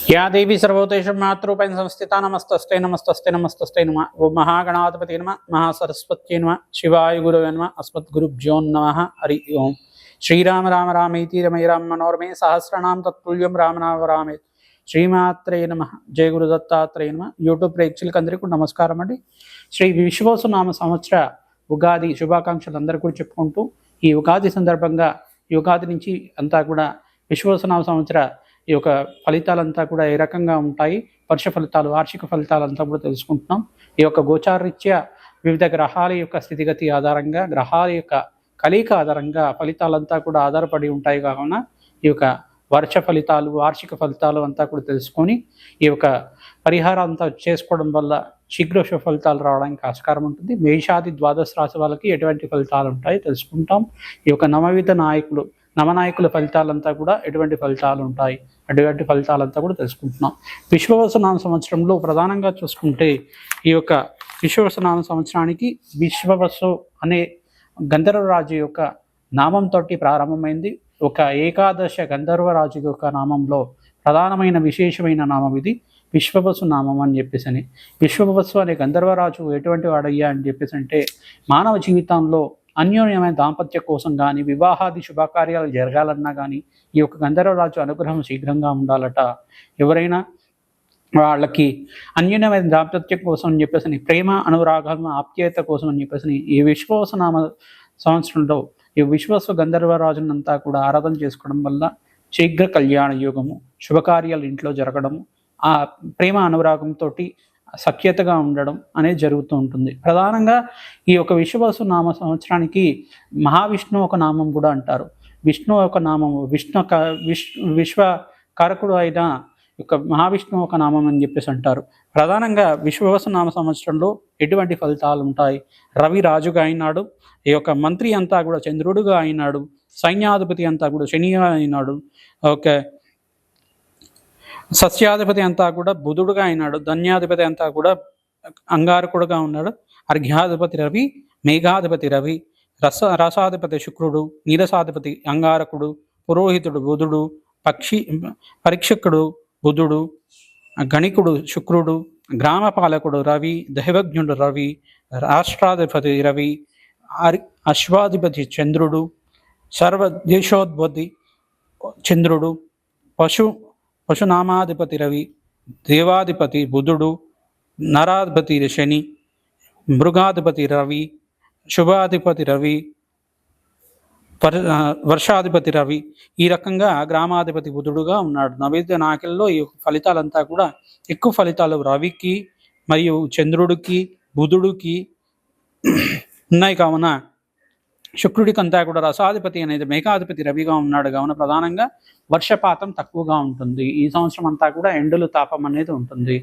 या देवी सर्वोतेषु मातृपेन संस्थिता नमस्तस्ते नमस्तस्ते नमस्तस्ते नमः। ओं महागणाधिपते नमः, महासरस्वत्यै नमः, शिवाय गुरवे नमः, अस्मद्गुरुभ्यो नमः। हरि ओं। श्रीराम राम रामेति रमे राम मनोरमे सहस्रनाम तत्तुल्यं राम नाम रामे। శ్రీమాత్రే నమ. జయ గురు దత్తాత్రేయ నమ. యూట్యూబ్ ప్రేక్షకులకు అందరికీ నమస్కారం అండి. శ్రీ విశ్వవసునామ సంవత్సర ఉగాది శుభాకాంక్షలు అందరూ కూడా చెప్పుకుంటూ, ఈ ఉగాది సందర్భంగా ఈ ఉగాది నుంచి అంతా కూడా విశ్వవసునామ సంవత్సర ఈ యొక్క ఫలితాలంతా కూడా ఏ రకంగా ఉంటాయి, వర్ష ఫలితాలు, వార్షిక ఫలితాలంతా కూడా తెలుసుకుంటున్నాం. ఈ యొక్క గోచారరీత్యా వివిధ గ్రహాల యొక్క స్థితిగతి ఆధారంగా, గ్రహాల యొక్క కలయిక ఆధారంగా ఫలితాలంతా కూడా ఆధారపడి ఉంటాయి. కావున ఈ యొక్క వర్ష ఫలితాలు, వార్షిక ఫలితాలు అంతా కూడా తెలుసుకొని ఈ యొక్క పరిహారం అంతా చేసుకోవడం వల్ల శీఘ్ర శుభ ఫలితాలు రావడానికి ఆస్కారం ఉంటుంది. మేషాది ద్వాదశ రాశి వాళ్ళకి ఎటువంటి ఫలితాలు ఉంటాయి తెలుసుకుంటాం. ఈ యొక్క నవనాయకుల ఫలితాలంతా కూడా ఎటువంటి ఫలితాలు ఉంటాయి, అటువంటి ఫలితాలంతా కూడా తెలుసుకుంటున్నాం. విశ్వవసునామ సంవత్సరంలో ప్రధానంగా చూసుకుంటే ఈ యొక్క విశ్వవసునామ సంవత్సరానికి విశ్వవసు అనే గంధర్వరాజు యొక్క నామంతో ప్రారంభమైంది. ఒక ఏకాదశ గంధర్వరాజు యొక్క నామంలో ప్రధానమైన విశేషమైన నామం ఇది విశ్వవసు నామం అని చెప్పేసి. విశ్వవసు అనే గంధర్వరాజు ఎటువంటి వాడయ్యా అని చెప్పేసి అంటే, మానవ జీవితంలో అన్యోన్యమైన దాంపత్య కోసం కానీ, వివాహాది శుభకార్యాలు జరగాలన్నా కానీ ఈ యొక్క గంధర్వరాజు అనుగ్రహం శీఘ్రంగా ఉండాలట. ఎవరైనా వాళ్ళకి అన్యోన్యమైన దాంపత్యం కోసం అని చెప్పేసి, ప్రేమ అనురాగం ఆప్యాయత కోసం అని చెప్పేసి ఈ విశ్వవసునామ సంవత్సరంలో ఈ విశ్వస్వ గంధర్వరాజునంతా కూడా ఆరాధన చేసుకోవడం వల్ల శీఘ్ర కళ్యాణ యోగము, శుభకార్యాలు ఇంట్లో జరగడము, ఆ ప్రేమ అనురాగంతో సఖ్యతగా ఉండడం అనేది జరుగుతూ ఉంటుంది. ప్రధానంగా ఈ యొక్క విశ్వవసు నామ సంవత్సరానికి మహావిష్ణువు ఒక నామం కూడా అంటారు. విష్ణు ఒక నామము, విశ్వకారకుడు అయిన యొక్క మహావిష్ణువు ఒక నామం అని చెప్పేసి అంటారు. ప్రధానంగా విశ్వవసు నామ సంవత్సరంలో ఎటువంటి ఫలితాలు ఉంటాయి? రవి రాజుగా అయినాడు, ఈ యొక్క మంత్రి అంతా కూడా చంద్రుడుగా అయినాడు, సైన్యాధిపతి అంతా కూడా శనిగా అయినాడు, ఓకే, సస్యాధిపతి అంతా కూడా బుధుడుగా అయినాడు, ధన్యాధిపతి అంతా కూడా అంగారకుడుగా ఉన్నాడు, అర్ఘ్యాధిపతి రవి, మేఘాధిపతి రవి, రసాధిపతి శుక్రుడు, నీరసాధిపతి అంగారకుడు, పురోహితుడు బుధుడు, పరీక్షకుడు బుధుడు, గణికుడు శుక్రుడు, గ్రామపాలకుడు రవి, దైవజ్ఞుడు రవి, రాష్ట్రాధిపతి రవి, అశ్వాధిపతి చంద్రుడు, సర్వదేశోద్భతి చంద్రుడు, పశునామాధిపతి రవి, దేవాధిపతి బుధుడు, నరాధిపతి శని, మృగాధిపతి రవి, శుభాధిపతి రవి, వర్షాధిపతి రవి, ఈ రకంగా గ్రామాధిపతి బుధుడుగా ఉన్నాడు. నైవేద్య నాయకుల్లో ఈ ఫలితాలంతా కూడా ఎక్కువ ఫలితాలు రవికి మరియు చంద్రుడికి బుధుడికి ఉన్నాయి. కావున శుక్రుడికంతా కూడా రసాధిపతి అనేది మేఘాధిపతి రవిగా ఉన్నాడు. కావున ప్రధానంగా వర్షపాతం తక్కువగా ఉంటుంది. ఈ సంవత్సరం అంతా కూడా ఎండలు తాపం అనేది ఉంటుంది.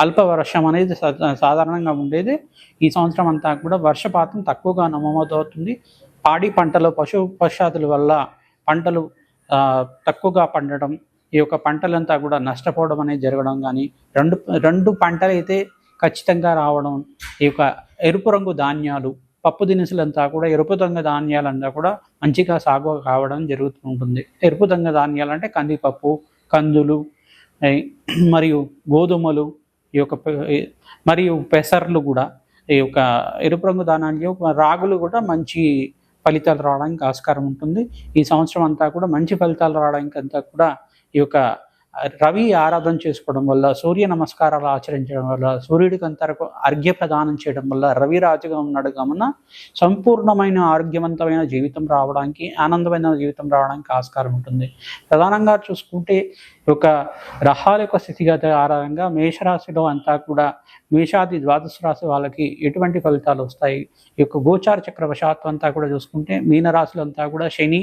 అల్ప వర్షం అనేది సాధారణంగా ఉండేది. ఈ సంవత్సరం అంతా కూడా వర్షపాతం తక్కువగా నమోదవుతుంది. పాడి పంటలు, పశుపక్షాదుల వల్ల పంటలు తక్కువగా పండడం, ఈ యొక్క పంటలంతా కూడా నష్టపోవడం అనేది జరగడం కానీ, రెండు పంటలు అయితే ఖచ్చితంగా రావడం, ఈ యొక్క ఎరుపు రంగు ధాన్యాలు, పప్పు దినుసులంతా కూడా ఎరుపు రంగు ధాన్యాలంతా కూడా మంచిగా సాగు కావడం జరుగుతూ ఉంటుంది. ఎరుపు రంగు ధాన్యాలు అంటే కందిపప్పు, కందులు మరియు గోధుమలు, ఈ యొక్క మరియు పెసర్లు కూడా, ఈ యొక్క ఎరుపు రంగు ధాన్యాలు, రాగులు కూడా మంచి ఫలితాలు రావడానికి ఆస్కారం ఉంటుంది. ఈ సంవత్సరం అంతా కూడా మంచి ఫలితాలు రావడానికి అంతా కూడా ఈ యొక్క రవి ఆరాధన చేసుకోవడం వల్ల, సూర్య నమస్కారాలు ఆచరించడం వల్ల, సూర్యుడికి అంతరకు అర్ఘ్య ప్రదానం చేయడం వల్ల, రవి రాజుగా ఉన్నాడు కావున సంపూర్ణమైన ఆరోగ్యవంతమైన జీవితం రావడానికి, ఆనందమైన జీవితం రావడానికి ఆస్కారం ఉంటుంది. ప్రధానంగా చూసుకుంటే ఈ యొక్క గ్రహాల యొక్క స్థితిగతి ఆధారంగా మేషరాశిలో అంతా కూడా మేషాది ద్వాదశ రాశి వాళ్ళకి ఎటువంటి ఫలితాలు వస్తాయి? ఈ యొక్క గోచార చక్రవశాత్వం అంతా కూడా చూసుకుంటే మీనరాశులు అంతా కూడా శని,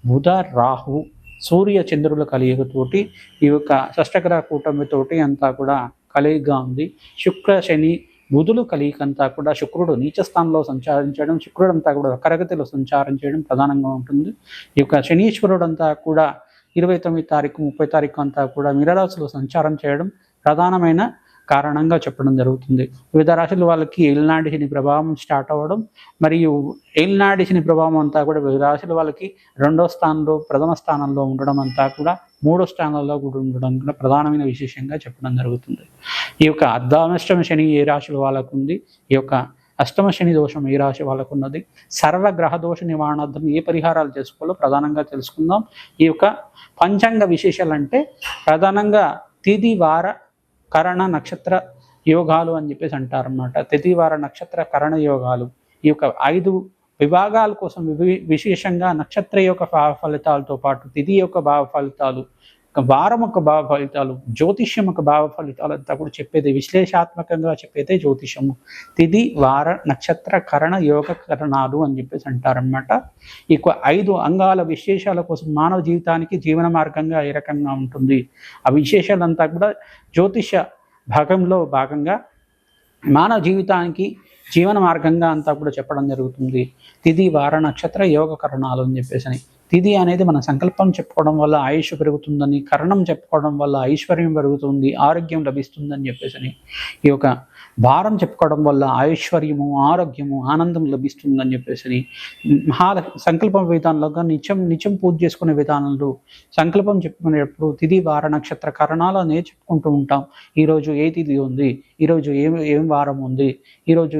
బుధ, రాహు, సూర్య చంద్రుల కలియుగతోటి ఈ యొక్క షష్టగ్రహ కూటమితోటి అంతా కూడా కలియుగగా ఉంది. శుక్ర శని బుధులు కలియుగంతా కూడా శుక్రుడు నీచస్థానంలో సంచారించడం, శుక్రుడు అంతా కూడా వక్రగతిలో సంచారం చేయడం ప్రధానంగా ఉంటుంది. ఈ యొక్క శనీశ్వరుడు అంతా కూడా 29 తారీఖు 30 తారీఖు అంతా కూడా మీనరాశిలో సంచారం చేయడం ప్రధానమైన కారణంగా చెప్పడం జరుగుతుంది. వివిధ రాశుల వాళ్ళకి ఏలినాటి శని ప్రభావం స్టార్ట్ అవ్వడం, మరియు ఏలినాటి శని ప్రభావం అంతా కూడా వివిధ రాశుల వాళ్ళకి 2వ స్థానంలో, ప్రథమ స్థానంలో ఉండడం అంతా కూడా 3వ స్థానంలో కూడా ఉండడం కూడా ప్రధానమైన విశేషంగా చెప్పడం జరుగుతుంది. ఈ యొక్క అర్ధాష్టమ శని ఏ రాశుల వాళ్ళకు ఉంది, ఈ యొక్క అష్టమ శని దోషం ఏ రాశి వాళ్ళకు ఉన్నది, సర్వగ్రహ దోష నివారణార్థం ఏ పరిహారాలు చేసుకోవాలో ప్రధానంగా తెలుసుకుందాం. ఈ యొక్క పంచాంగ విశేషాలు అంటే ప్రధానంగా తిథి వార కరణ నక్షత్ర యోగాలు అని చెప్పేసి అంటారన్నమాట. తిథి వార నక్షత్ర కరణ యోగాలు ఈ యొక్క 5 విభాగాల కోసం విశేషంగా నక్షత్ర యొక్క భావ ఫలితాలతో పాటు తిథి యొక్క భావ ఫలితాలు, వారం యొక్క భావ ఫలితాలు, జ్యోతిష్యం యొక్క భావ ఫలితాలు అంతా కూడా చెప్పేది, విశ్లేషాత్మకంగా చెప్పేదే జ్యోతిషము. తిథి వార నక్షత్ర కరణ యోగ కరణాలు అని చెప్పేసి అంటారనమాట. ఈ 5 అంగాల విశేషాల కోసం మానవ జీవితానికి జీవన మార్గంగా ఏ రకంగా ఉంటుంది, ఆ విశేషాలంతా కూడా జ్యోతిష భాగంలో భాగంగా మానవ జీవితానికి జీవన మార్గంగా అంతా కూడా చెప్పడం జరుగుతుంది. తిథి వార నక్షత్ర యోగ కరణాలు అని చెప్పేసి. తిథి అనేది మన సంకల్పం చెప్పుకోవడం వల్ల ఆయుష్ పెరుగుతుందని, కరణం చెప్పుకోవడం వల్ల ఐశ్వర్యం పెరుగుతుంది, ఆరోగ్యం లభిస్తుందని చెప్పేసి. ఈ యొక్క భారం చెప్పుకోవడం వల్ల ఐశ్వర్యము, ఆరోగ్యము, ఆనందం లభిస్తుందని చెప్పేసి. సంకల్పం విధానంలో నిత్యం పూజ చేసుకునే విధానంలో సంకల్పం చెప్పుకునేటప్పుడు తిథి వార నక్షత్ర కరణాలు అనేది చెప్పుకుంటూ ఉంటాం. ఈరోజు ఏ తిథి ఉంది, ఈరోజు ఏం వారం ఉంది, ఈరోజు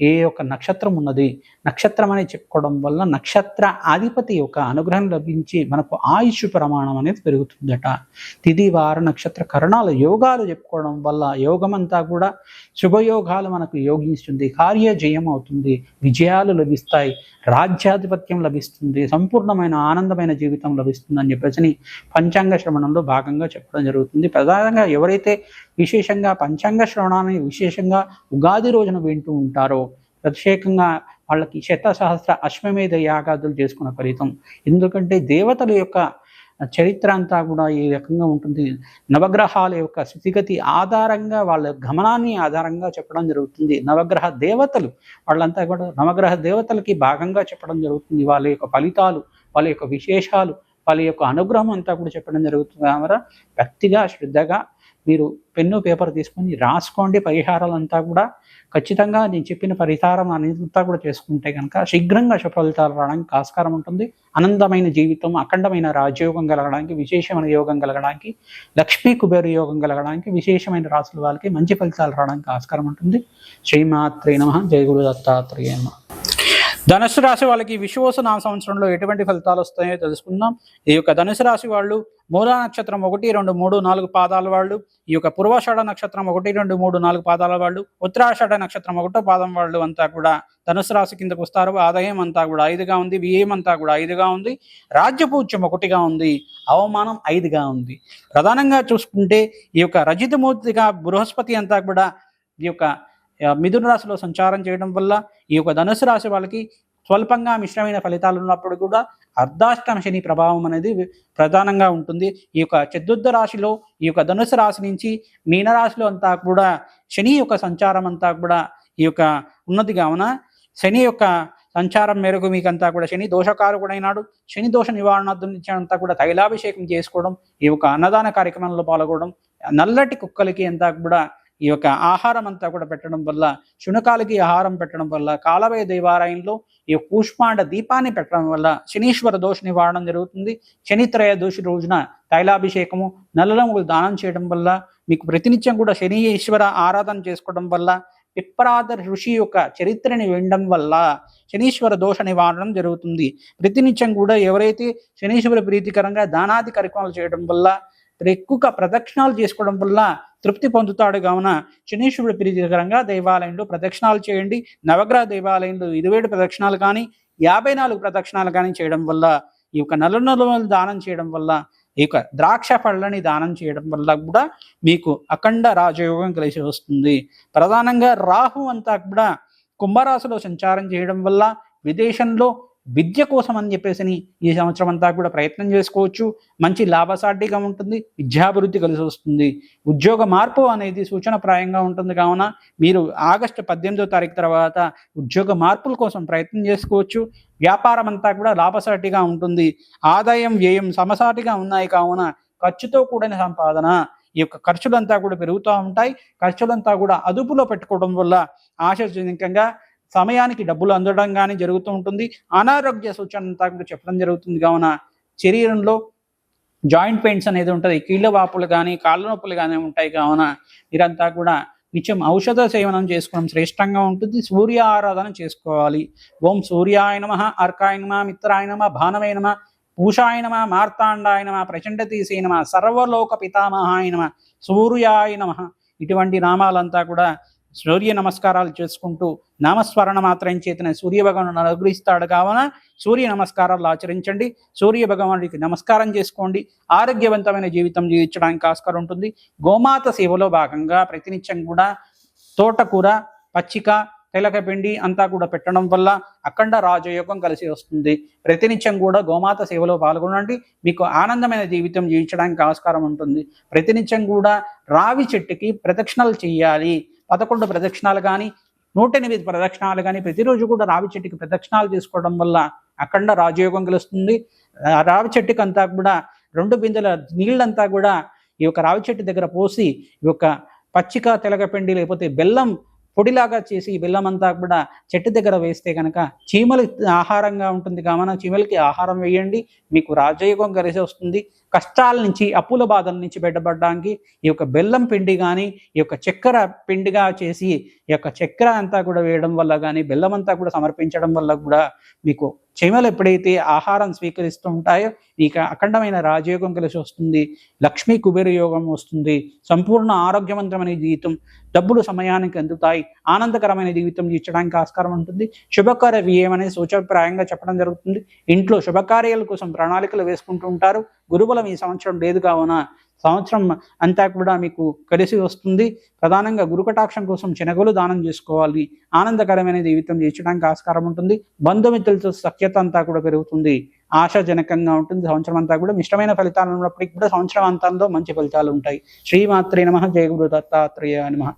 ఏ యొక్క నక్షత్రం ఉన్నది, నక్షత్రం అని చెప్పుకోవడం వల్ల నక్షత్ర అధిపతి యొక్క అనుగ్రహం లభించి మనకు ఆయుష్ ప్రమాణం అనేది పెరుగుతుందట. తిథి వార నక్షత్ర కరణాల యోగాలు చెప్పుకోవడం వల్ల యోగమంతా కూడా శుభయోగాలు మనకు యోగిస్తుంది, కార్యజయం అవుతుంది, విజయాలు లభిస్తాయి, రాజ్యాధిపత్యం లభిస్తుంది, సంపూర్ణమైన ఆనందమైన జీవితం లభిస్తుంది అని చెప్పేసి పంచాంగ శ్రవణంలో భాగంగా చెప్పడం జరుగుతుంది. ప్రధానంగా ఎవరైతే విశేషంగా పంచాంగ శ్రవణాన్ని విశేషంగా ఉగాది రోజున వింటూ ఉంటారో ప్రత్యేకంగా వాళ్ళకి శతసహస్ర అశ్వమేధ యాగాదులు చేసుకున్న ఫలితం. ఎందుకంటే దేవతల యొక్క చరిత్ర అంతా కూడా ఈ రకంగా ఉంటుంది. నవగ్రహాల యొక్క స్థితిగతి ఆధారంగా వాళ్ళ గమనాన్ని ఆధారంగా చెప్పడం జరుగుతుంది. నవగ్రహ దేవతలు వాళ్ళంతా కూడా నవగ్రహ దేవతలకి భాగంగా చెప్పడం జరుగుతుంది. వాళ్ళ యొక్క ఫలితాలు, వాళ్ళ యొక్క విశేషాలు, వాళ్ళ యొక్క అనుగ్రహం అంతా కూడా చెప్పడం జరుగుతుంది. కాబట్టి భక్తిగా శ్రద్ధగా మీరు పెన్ను పేపర్ తీసుకొని రాసుకోండి. పరిహారాలంతా కూడా ఖచ్చితంగా నేను చెప్పిన పరిహారం అంతా కూడా చేసుకుంటే కనుక శీఘ్రంగా ఫలితాలు రావడానికి ఆస్కారం ఉంటుంది. ఆనందమైన జీవితం, అఖండమైన రాజయోగం కలగడానికి, విశేషమైన యోగం కలగడానికి, లక్ష్మీ కుబేర యోగం కలగడానికి, విశేషమైన రాసుల వాళ్ళకి మంచి ఫలితాలు రావడానికి ఆస్కారం ఉంటుంది. శ్రీమాత్రే నమః. జయ గురు దత్తాత్రేయ నమః. ధనుసు రాశి వాళ్ళకి విశ్వాస నామ సంవత్సరంలో ఎటువంటి ఫలితాలు వస్తాయో తెలుసుకుందాం. ఈ యొక్క ధనుసు రాశి వాళ్ళు మూలా నక్షత్రం 1, 2, 3, 4 పాదాల వాళ్ళు, ఈ యొక్క పూర్వాషాఢ నక్షత్రం 1, 2, 3, 4 పాదాల వాళ్ళు, ఉత్తరాషాఢ నక్షత్రం 1వ పాదం వాళ్ళు అంతా కూడా ధనుసు రాశి కిందకు వస్తారు. ఆదాయం అంతా కూడా 5గా ఉంది, వ్యయం అంతా కూడా 5గా ఉంది, రాజ్యపూజ్యం 1గా ఉంది, అవమానం 5గా ఉంది. ప్రధానంగా చూసుకుంటే ఈ యొక్క రజితమూర్తిగా బృహస్పతి అంతా కూడా ఈ యొక్క మిథున రాశిలో సంచారం చేయడం వల్ల ఈ యొక్క ధనుసు రాశి వాళ్ళకి స్వల్పంగా మిశ్రమైన ఫలితాలు ఉన్నప్పుడు కూడా అర్ధాష్టమ శని ప్రభావం అనేది ప్రధానంగా ఉంటుంది. ఈ యొక్క చతుర్థ రాశిలో ఈ యొక్క ధనుసు రాశి నుంచి మీనరాశిలో అంతా కూడా శని యొక్క సంచారం అంతా కూడా ఈ యొక్క ఉన్నది కావున శని యొక్క సంచారం మేరకు మీకంతా కూడా శని దోషకారకుడైనాడు. శని దోష నివారణార్థం అంతా కూడా తైలాభిషేకం చేసుకోవడం, ఈ యొక్క అన్నదాన కార్యక్రమంలో పాల్గొనడం, నల్లటి కుక్కలకి అంతా కూడా ఈ యొక్క ఆహారం అంతా కూడా పెట్టడం వల్ల, శునకాలకి ఆహారం పెట్టడం వల్ల, కాలభయ దేవాలయంలో ఈ కూష్మాండ దీపాన్ని పెట్టడం వల్ల శనీశ్వర దోష నివారణ జరుగుతుంది. శనిత్రయోదశి రోజున తైలాభిషేకము, నల్లములు దానం చేయడం వల్ల, మీకు ప్రతినిత్యం కూడా శనీశ్వర ఆరాధన చేసుకోవడం వల్ల, పిప్పరాద ఋషి యొక్క చరిత్రని వినడం వల్ల శనీశ్వర దోష నివారణ జరుగుతుంది. ప్రతినిత్యం కూడా ఎవరైతే శనీశ్వర ప్రీతికరంగా దానాది కార్యక్రమాలు చేయడం వల్ల, ఎక్కువ ప్రదక్షిణాలు చేసుకోవడం వల్ల తృప్తి పొందుతాడు. కావున శనీశ్వరుడు ప్రీతికరంగా దేవాలయంలో ప్రదక్షిణాలు చేయండి. నవగ్రహ దేవాలయంలో 27 ప్రదక్షిణాలు కానీ 54 ప్రదక్షిణాలు కానీ చేయడం వల్ల, ఈ యొక్క నలునలుమలు దానం చేయడం వల్ల, ఈ యొక్క ద్రాక్ష పళ్ళని దానం చేయడం వల్ల కూడా మీకు అఖండ రాజయోగం కలిసి వస్తుంది. ప్రధానంగా రాహు అంతా కూడా కుంభరాశిలో సంచారం చేయడం వల్ల విదేశంలో విద్య కోసం అని చెప్పేసి ఈ సంవత్సరం అంతా కూడా ప్రయత్నం చేసుకోవచ్చు. మంచి లాభసాటిగా ఉంటుంది, విద్యాభివృద్ధి కలిసి వస్తుంది. ఉద్యోగ మార్పు అనేది సూచనప్రాయంగా ఉంటుంది. కావున మీరు ఆగస్టు 18వ తారీఖు తర్వాత ఉద్యోగ మార్పుల కోసం ప్రయత్నం చేసుకోవచ్చు. వ్యాపారం అంతా కూడా లాభసాటిగా ఉంటుంది. ఆదాయం వ్యయం సమసాటిగా ఉన్నాయి. కావున ఖర్చుతో కూడిన సంపాదన ఈ యొక్క ఖర్చులంతా కూడా పెరుగుతూ ఉంటాయి. ఖర్చులంతా కూడా అదుపులో పెట్టుకోవడం వల్ల ఆశాజనకంగా సమయానికి డబ్బులు అందడం కానీ జరుగుతూ ఉంటుంది. అనారోగ్య సూచన అంతా కూడా చెప్పడం జరుగుతుంది. కావున శరీరంలో జాయింట్ పెయిన్స్ అనేది ఉంటుంది, కీళ్ళ వాపులు కానీ కాళ్ళ నొప్పులు కానీ ఉంటాయి. కావున మీరంతా కూడా నిత్యం ఔషధ సేవనం చేసుకోవడం శ్రేష్టంగా ఉంటుంది. సూర్య ఆరాధన చేసుకోవాలి. ఓం సూర్యాయ నమః, అర్కాయ నమః, మిత్రాయ నమః, భానవే నమః, పూషాయ నమః, మార్తాండాయ నమః, ప్రచండతీసే నమః, సర్వలోక పితామహాయ నమః, సూర్యాయ నమః. ఇటువంటి నామాలంతా కూడా సూర్య నమస్కారాలు చేసుకుంటూ నామస్మరణ మాత్రం చేతనే సూర్య భగవానుడు అనుగ్రహిస్తాడు. కావున సూర్య నమస్కారాలు ఆచరించండి. సూర్య భగవానుడికి నమస్కారం చేసుకోండి. ఆరోగ్యవంతమైన జీవితం జీవించడానికి ఆస్కారం ఉంటుంది. గోమాత సేవలో భాగంగా ప్రతినిత్యం కూడా తోటకూర, పచ్చిక, తెలకపిండి అంతా కూడా పెట్టడం వల్ల అఖండ రాజయోగం కలిసి వస్తుంది. ప్రతినిత్యం కూడా గోమాత సేవలో పాల్గొనండి. మీకు ఆనందమైన జీవితం జీవించడానికి ఆస్కారం ఉంటుంది. ప్రతినిత్యం కూడా రావి చెట్టుకి ప్రదక్షిణలు చేయాలి. 11 ప్రదక్షిణాలు కానీ 108 ప్రదక్షిణాలు కానీ ప్రతిరోజు కూడా రావి చెట్టుకి ప్రదక్షిణాలు చేసుకోవడం వల్ల అఖండ రాజయోగం కలుస్తుంది. రావి చెట్టుకి అంతా కూడా 2 బిందెల నీళ్ళంతా కూడా ఈ యొక్క రావి చెట్టు దగ్గర పోసి ఈ యొక్క పచ్చిక, తెలగపిండి లేకపోతే బెల్లం పొడిలాగా చేసి ఈ బెల్లం అంతా కూడా చెట్టు దగ్గర వేస్తే కనుక చీమలు ఆహారంగా ఉంటుంది. కావున చీమలకి ఆహారం వేయండి. మీకు రాజయోగం కలిసి వస్తుంది. కష్టాల నుంచి, అప్పుల బాధల నుంచి బయటపడడానికి ఈ యొక్క బెల్లం పిండి కానీ ఈ యొక్క చక్కెర పిండిగా చేసి ఈ యొక్క చక్కెర అంతా కూడా వేయడం వల్ల కానీ బెల్లం అంతా కూడా సమర్పించడం వల్ల కూడా మీకు చీమలు ఎప్పుడైతే ఆహారం స్వీకరిస్తూ ఉంటాయో ఇక అఖండమైన రాజయోగం కలిసి వస్తుంది. లక్ష్మీ కుబేర యోగం వస్తుంది. సంపూర్ణ ఆరోగ్యవంతమైన జీవితం, డబ్బులు సమయానికి అందుతాయి. ఆనందకరమైన జీవితం జీవించడానికి ఆస్కారం ఉంటుంది. శుభకార్య వ్యయం అనేది సూచకప్రాయంగా చెప్పడం జరుగుతుంది. ఇంట్లో శుభకార్యాల కోసం ప్రణాళికలు వేసుకుంటూ ఉంటారు. గురుబలం ఈ సంవత్సరం లేదు. కావున సంవత్సరం అంతా కూడా మీకు కలిసి వస్తుంది. ప్రధానంగా గురుకటాక్షం కోసం శనగలు దానం చేసుకోవాలి. ఆనందకరమైన జీవితం జీవించడానికి ఆస్కారం ఉంటుంది. బంధుమిత్రులతో సఖ్యత అంతా కూడా పెరుగుతుంది. ఆశాజనకంగా ఉంటుంది. సంవత్సరం అంతా కూడా ఇష్టమైన ఫలితాలు ఉన్నప్పటికీ కూడా సంవత్సరం అంతంలో మంచి ఫలితాలు ఉంటాయి. శ్రీమాత్రే నమః. జయ గురు దత్తాత్రేయ నమః.